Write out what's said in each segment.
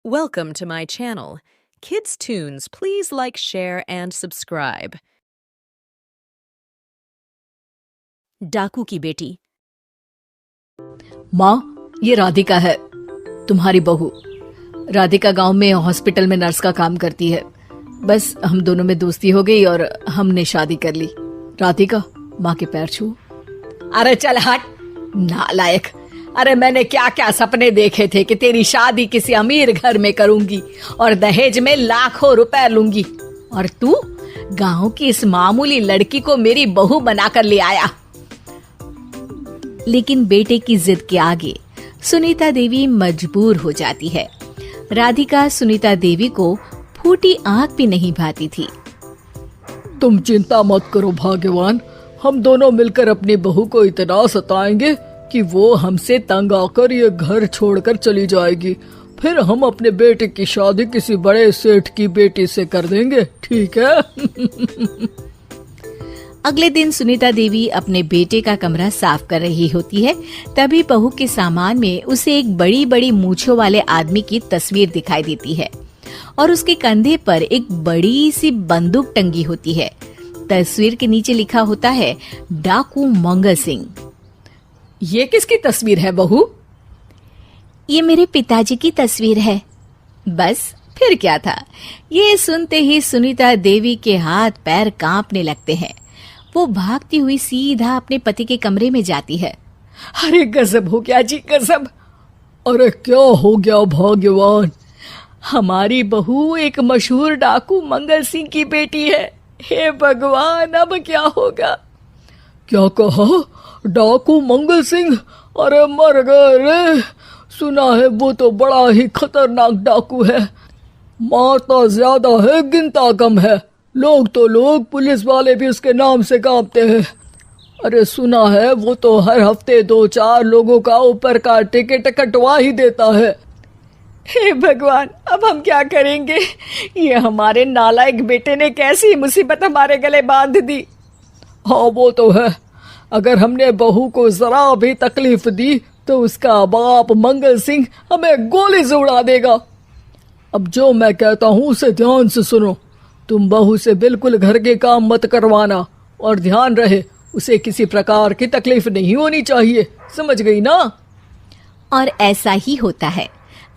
Welcome to my channel. Kids Tunes, please like, share, and subscribe. डाकू की बेटी। माँ, ये राधिका है, तुम्हारी बहू। राधिका गांव में हॉस्पिटल में नर्स का काम करती है। बस हम दोनों में दोस्ती हो गई और हमने शादी कर ली। राधिका, माँ के पैर छू। अरे चल हट, नालायक। अरे मैंने क्या क्या सपने देखे थे कि तेरी शादी किसी अमीर घर में करूंगी और दहेज में लाखों रुपए लूंगी, और तू गांव की इस मामूली लड़की को मेरी बहू बनाकर ले आया। लेकिन बेटे की जिद के आगे सुनीता देवी मजबूर हो जाती है। राधिका सुनीता देवी को फूटी आंख भी नहीं भाती थी। तुम चिंता मत करो भाग्यवान, हम दोनों मिलकर अपनी बहू को इतना सताएंगे कि वो हमसे तंग आकर ये घर छोड़कर चली जाएगी। फिर हम अपने बेटे की शादी किसी बड़े सेठ की बेटी से कर देंगे, ठीक है? अगले दिन सुनीता देवी अपने बेटे का कमरा साफ कर रही होती है। तभी बहू के सामान में उसे एक बड़ी बड़ी मूंछों वाले आदमी की तस्वीर दिखाई देती है और उसके कंधे पर एक बड़ी सी बंदूक टंगी होती है। तस्वीर के नीचे लिखा होता है डाकू मंगल सिंह। ये किसकी तस्वीर है बहू? ये मेरे पिताजी की तस्वीर है। बस फिर क्या था, ये सुनते ही सुनीता देवी के हाथ पैर कांपने लगते हैं। वो भागती हुई सीधा अपने पति के कमरे में जाती है। अरे गजब हो गया जी, गजब। अरे क्या हो गया भाग्यवान, हमारी बहू एक मशहूर डाकू मंगल सिंह की बेटी है। हे भगवान, अब क्या होगा? क्या कहा? डाकू मंगल सिंह? अरे मर गए रे। सुना है वो तो बड़ा ही खतरनाक डाकू है, मारता ज्यादा है गिनता कम है। लोग पुलिस वाले भी उसके नाम से कांपते हैं। अरे सुना है वो तो हर हफ्ते 2-4 लोगों का ऊपर का टिकट कटवा ही देता है। हे भगवान, अब हम क्या करेंगे? ये हमारे नालायक बेटे ने कैसी मुसीबत हमारे गले बांध दी। हाँ वो तो है, अगर हमने बहू को जरा भी तकलीफ दी तो उसका बाप मंगल सिंह हमें गोली से उड़ा देगा। अब जो मैं कहता हूँ उसे ध्यान से सुनो। तुम बहू से बिल्कुल घर के काम मत करवाना, और ध्यान रहे उसे किसी प्रकार की तकलीफ नहीं होनी चाहिए, समझ गई ना? और ऐसा ही होता है।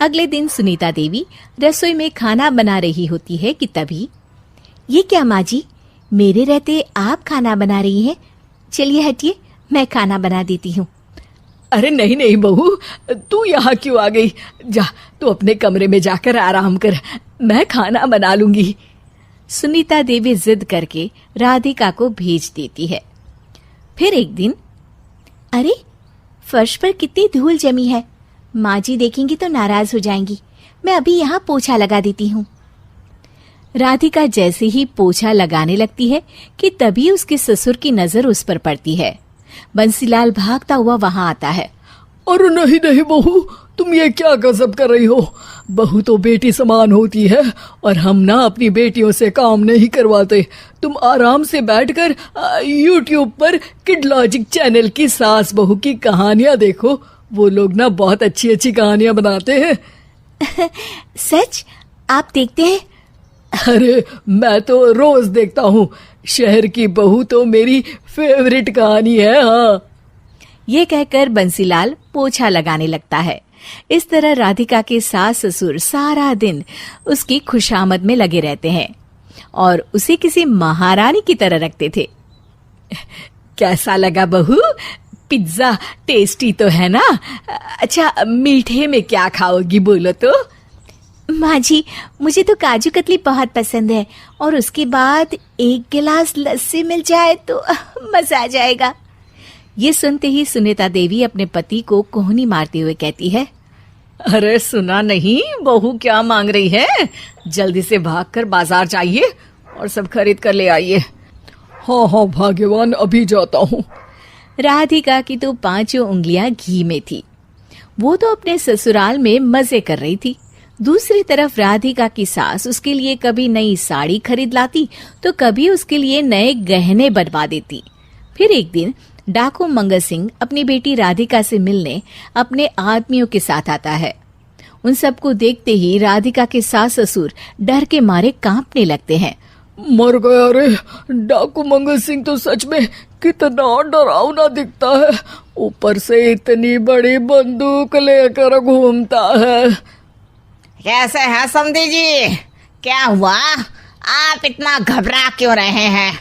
अगले दिन सुनीता देवी रसोई में खाना बना रही होती है कि तभी, ये क्या माँ जी, मेरे रहते आप खाना बना रही हैं? चलिए हटिए, मैं खाना बना देती हूँ। अरे नहीं नहीं बहू, तू यहाँ क्यों आ गई? जा तू अपने कमरे में जाकर आराम कर, मैं खाना बना लूंगी। सुनीता देवी जिद करके राधिका को भेज देती है। फिर एक दिन, अरे फर्श पर कितनी धूल जमी है, माँ जी देखेंगी तो नाराज हो जाएंगी, मैं अभी यहाँ पोछा लगा देती हूँ। राधिका जैसे ही पोछा लगाने लगती है कि तभी उसके ससुर की नजर उस पर पड़ती है। बंसीलाल भागता हुआ वहां आता है। अरे नहीं नहीं बहू, तुम ये क्या गजब कर रही हो? बहू तो बेटी समान होती है और हम ना अपनी बेटियों से काम नहीं करवाते। तुम आराम से बैठकर YouTube पर किड लॉजिक चैनल की सास बहू की कहानियां देखो। वो लोग ना बहुत अच्छी अच्छी कहानियां बनाते हैं। सच? आप देखते हैं? अरे मैं तो रोज देखता हूँ। शहर की बहू तो मेरी फेवरेट कहानी है। हाँ, ये कहकर बंसीलाल पोछा लगाने लगता है। इस तरह राधिका के सास ससुर सारा दिन उसकी खुशामद में लगे रहते हैं और उसे किसी महारानी की तरह रखते थे। कैसा लगा बहू? पिज्जा टेस्टी तो है ना? अच्छा, मीठे में क्या खाओगी बोलो तो? माँ जी, मुझे तो काजू कतली बहुत पसंद है, और उसके बाद 1 गिलास लस्सी मिल जाए तो मजा आ जाएगा। ये सुनते ही सुनीता देवी अपने पति को कोहनी मारते हुए कहती है, अरे सुना नहीं बहू क्या मांग रही है? जल्दी से भागकर बाजार जाइए और सब खरीद कर ले आइए। हाँ हाँ भाग्यवान, अभी जाता हूँ। राधिका की तो 5 उंगलियां घी में थी। वो तो अपने ससुराल में मजे कर रही थी। दूसरी तरफ राधिका की सास उसके लिए कभी नई साड़ी खरीद लाती तो कभी उसके लिए नए गहने बनवा देती। फिर एक दिन डाकू मंगल सिंह अपनी बेटी राधिका से मिलने अपने आदमियों के साथ आता है। उन सबको देखते ही राधिका के सास ससुर डर के मारे कांपने लगते हैं। मर गया रे, डाकू मंगल सिंह तो सच में कितना डरावना दिखता है, ऊपर से इतनी बड़ी बंदूक लेकर घूमता है। कैसे हैं समधी जी? क्या हुआ? आप इतना घबरा क्यों रहे हैं?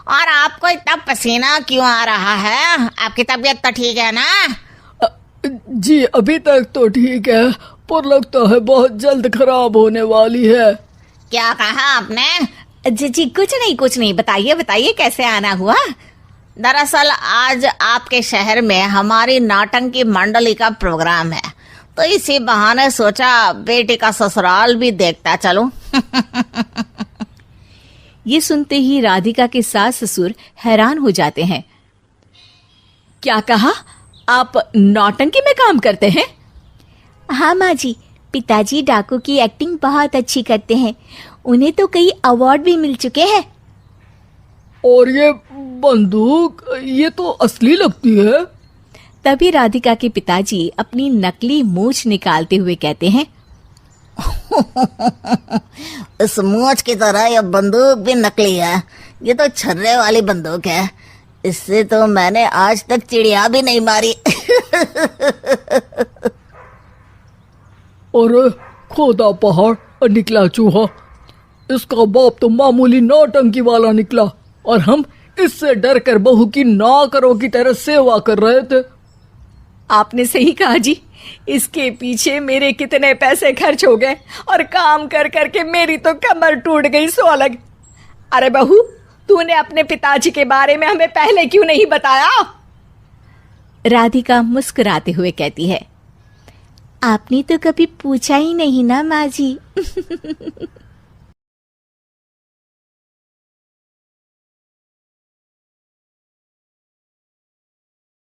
और आपको इतना पसीना क्यों आ रहा है? आपकी तबीयत तो ठीक है ना? जी अभी तक तो ठीक है, पर लगता है बहुत जल्द खराब होने वाली है। क्या कहा आपने? जी कुछ नहीं, बताइए बताइए कैसे आना हुआ? दरअसल आज आपके शहर में हमारी नाटंकी मंडली का प्रोग्राम है, तो इसी बहाने सोचा बेटी का ससुराल भी देखता चलूं। ये सुनते ही राधिका के सास ससुर हैरान हो जाते हैं। क्या कहा? आप नौटंकी में काम करते हैं? हाँ माँ जी, पिताजी डाकू की एक्टिंग बहुत अच्छी करते हैं, उन्हें तो कई अवार्ड भी मिल चुके हैं। और ये बंदूक, ये तो असली लगती है। तभी राधिका के पिताजी अपनी नकली मूंछ निकालते हुए कहते हैं, इस मूंछ की तरह यह बंदूक भी नकली है। ये तो छर्रे वाली बंदूक है, इससे तो मैंने आज तक चिड़िया भी नहीं मारी। और खोदा पहाड़ और निकला चूहा, इसका बाप तो मामूली नौटंकी वाला निकला, और हम इससे डर कर बहू की नौकरों की तरह सेवा कर रहे थे। आपने सही कहा जी, इसके पीछे मेरे कितने पैसे खर्च हो गए, और काम कर करके मेरी तो कमर टूट गई सो अलग। अरे बहू, तूने अपने पिताजी के बारे में हमें पहले क्यों नहीं बताया? राधिका मुस्कुराते हुए कहती है, आपने तो कभी पूछा ही नहीं ना माँ जी।